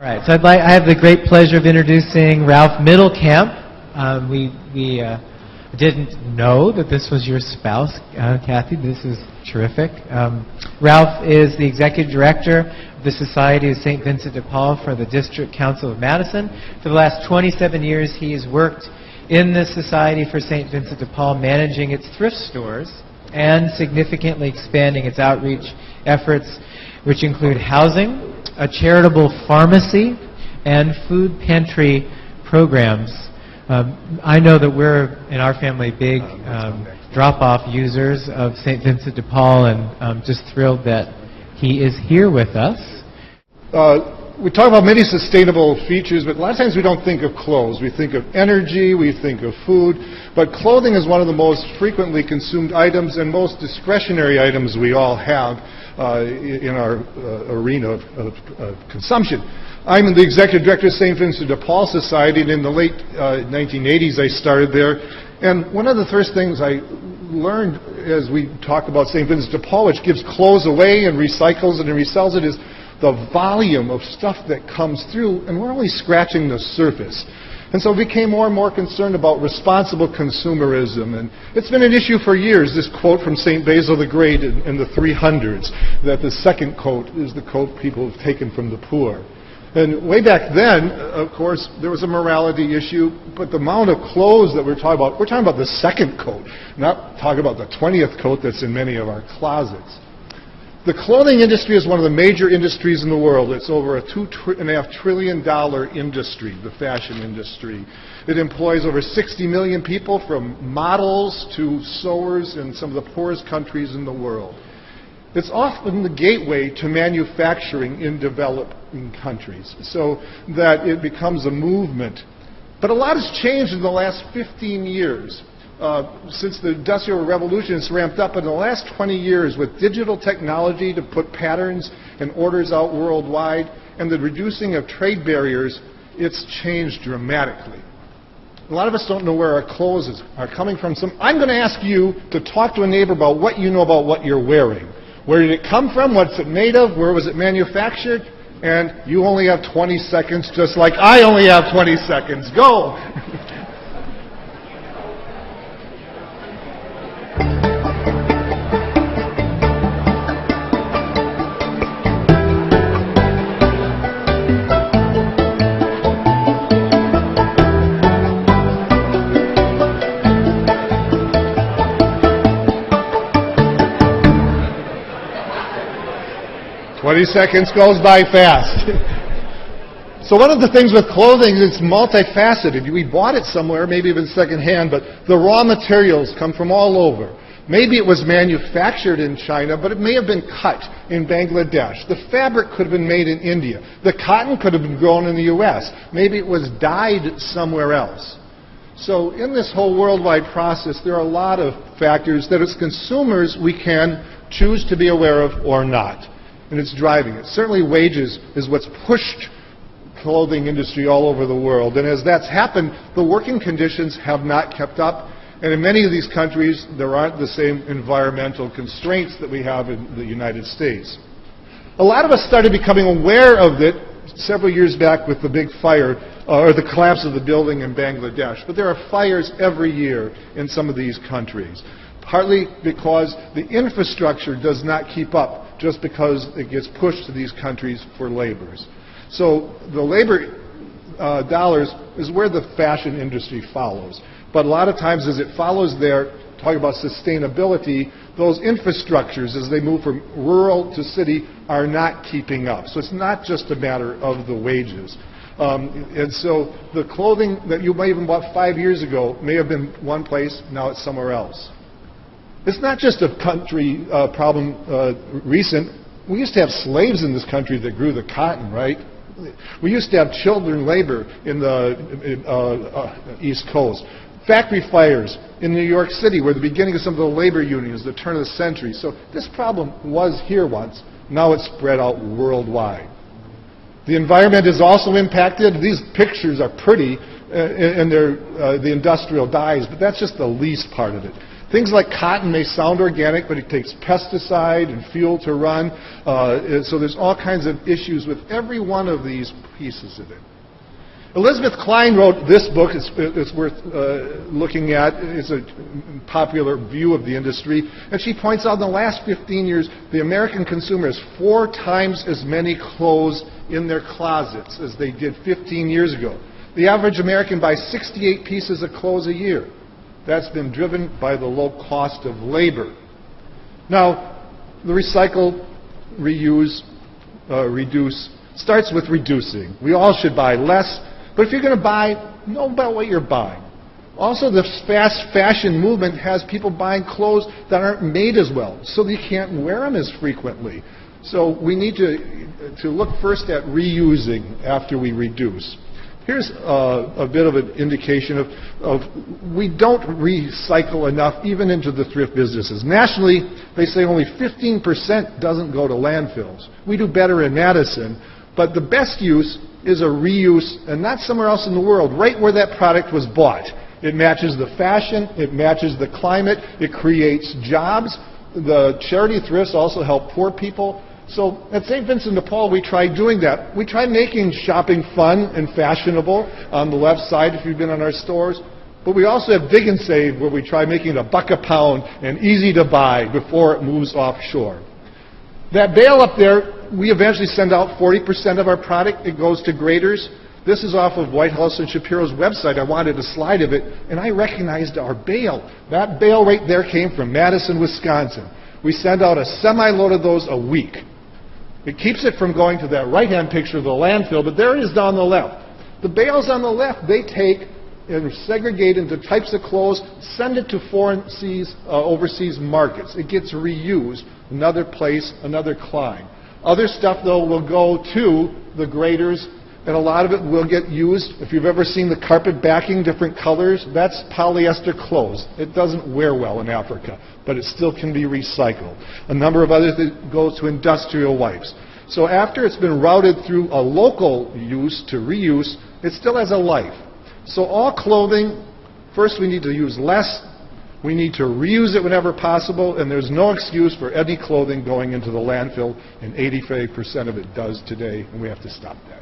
All right, so I have the great pleasure of introducing Ralph Middlecamp. We didn't know that this was your spouse, Kathy. This is terrific. Ralph is the executive director of the Society of St. Vincent de Paul for the District Council of Madison. For the last 27 years, he has worked in the Society for St. Vincent de Paul, managing its thrift stores and significantly expanding its outreach efforts, which include housing, a charitable pharmacy, and food pantry programs. I know that we're, in our family, big drop-off users of St. Vincent de Paul, and I'm just thrilled that he is here with us. We talk about many sustainable features, but a lot of times we don't think of clothes. We think of energy, we think of food, but clothing is one of the most frequently consumed items and most discretionary items we all have in our arena of consumption. I'm the executive director of St. Vincent de Paul Society, and in the late 1980s I started there. And one of the first things I learned as we talk about St. Vincent de Paul, which gives clothes away and recycles it and resells it, is the volume of stuff that comes through, and we're only scratching the surface. And so we became more and more concerned about responsible consumerism. And it's been an issue for years, this quote from St. Basil the Great in the 300s, that the second coat is the coat people have taken from the poor. And way back then, of course, there was a morality issue, but the amount of clothes that we're talking about the second coat, not talking about the 20th coat that's in many of our closets. The clothing industry is one of the major industries in the world. It's over a $2.5 trillion industry, the fashion industry. It employs over 60 million people, from models to sewers in some of the poorest countries in the world. It's often the gateway to manufacturing in developing countries, so that it becomes a movement. But a lot has changed in the last 15 years. Since the Industrial Revolution, it's ramped up in the last 20 years with digital technology to put patterns and orders out worldwide, and the reducing of trade barriers. It's changed dramatically. A lot of us don't know where our clothes are coming from. So I'm going to ask you to talk to a neighbor about what you know about what you're wearing. Where did it come from? What's it made of? Where was it manufactured? And you only have 20 seconds, just like I only have 20 seconds. Go! 20 seconds goes by fast. So one of the things with clothing is it's multifaceted. We bought it somewhere, maybe even secondhand, but the raw materials come from all over. Maybe it was manufactured in China, but it may have been cut in Bangladesh. The fabric could have been made in India. The cotton could have been grown in the US. Maybe it was dyed somewhere else. So in this whole worldwide process, there are a lot of factors that as consumers we can choose to be aware of or not. And it's driving it. Certainly wages is what's pushed clothing industry all over the world. And as that's happened, the working conditions have not kept up. And in many of these countries, there aren't the same environmental constraints that we have in the United States. A lot of us started becoming aware of it several years back with the big fire, or the collapse of the building in Bangladesh. But there are fires every year in some of these countries, partly because the infrastructure does not keep up, just because it gets pushed to these countries for laborers. So the labor dollars is where the fashion industry follows. But a lot of times as it follows there, talking about sustainability, those infrastructures as they move from rural to city are not keeping up. So it's not just a matter of the wages. And so the clothing that you may have bought 5 years ago may have been one place, now it's somewhere else. It's not just a country problem recent. We used to have slaves in this country that grew the cotton, right? We used to have children labor in the East Coast. Factory fires in New York City were the beginning of some of the labor unions, the turn of the century. So this problem was here once. Now it's spread out worldwide. The environment is also impacted. These pictures are pretty, and they're the industrial dyes, but that's just the least part of it. Things like cotton may sound organic, but it takes pesticide and fuel to run. So there's all kinds of issues with every one of these pieces of it. Elizabeth Klein wrote this book. It's worth looking at. It's a popular view of the industry. And she points out in the last 15 years, the American consumer has 4 times as many clothes in their closets as they did 15 years ago. The average American buys 68 pieces of clothes a year. That's been driven by the low cost of labor. Now, the recycle, reuse, reduce starts with reducing. We all should buy less, but if you're going to buy, know about what you're buying. Also, the fast fashion movement has people buying clothes that aren't made as well, so they can't wear them as frequently. So we need to look first at reusing after we reduce. Here's a bit of an indication of we don't recycle enough even into the thrift businesses. Nationally, they say only 15% doesn't go to landfills. We do better in Madison, but the best use is a reuse, and not somewhere else in the world, right where that product was bought. It matches the fashion, it matches the climate, it creates jobs. The charity thrifts also help poor people. So at St. Vincent de Paul, we tried doing that. We tried making shopping fun and fashionable on the left side if you've been in our stores. But we also have Dig and Save, where we try making it $1 a pound and easy to buy before it moves offshore. That bale up there, we eventually send out 40% of our product. It goes to graders. This is off of White House and Shapiro's website. I wanted a slide of it, and I recognized our bale. That bale right there came from Madison, Wisconsin. We send out a semi-load of those a week. It keeps it from going to that right-hand picture of the landfill, but there it is down the left. The bales on the left, they take and segregate into types of clothes, send it to overseas markets. It gets reused, another place, another climb. Other stuff, though, will go to the graders, and a lot of it will get used. If you've ever seen the carpet backing, different colors, that's polyester clothes. It doesn't wear well in Africa, but it still can be recycled. A number of others that goes to industrial wipes. So after it's been routed through a local use to reuse, it still has a life. So all clothing, first we need to use less, we need to reuse it whenever possible, and there's no excuse for any clothing going into the landfill, and 85% of it does today, and we have to stop that.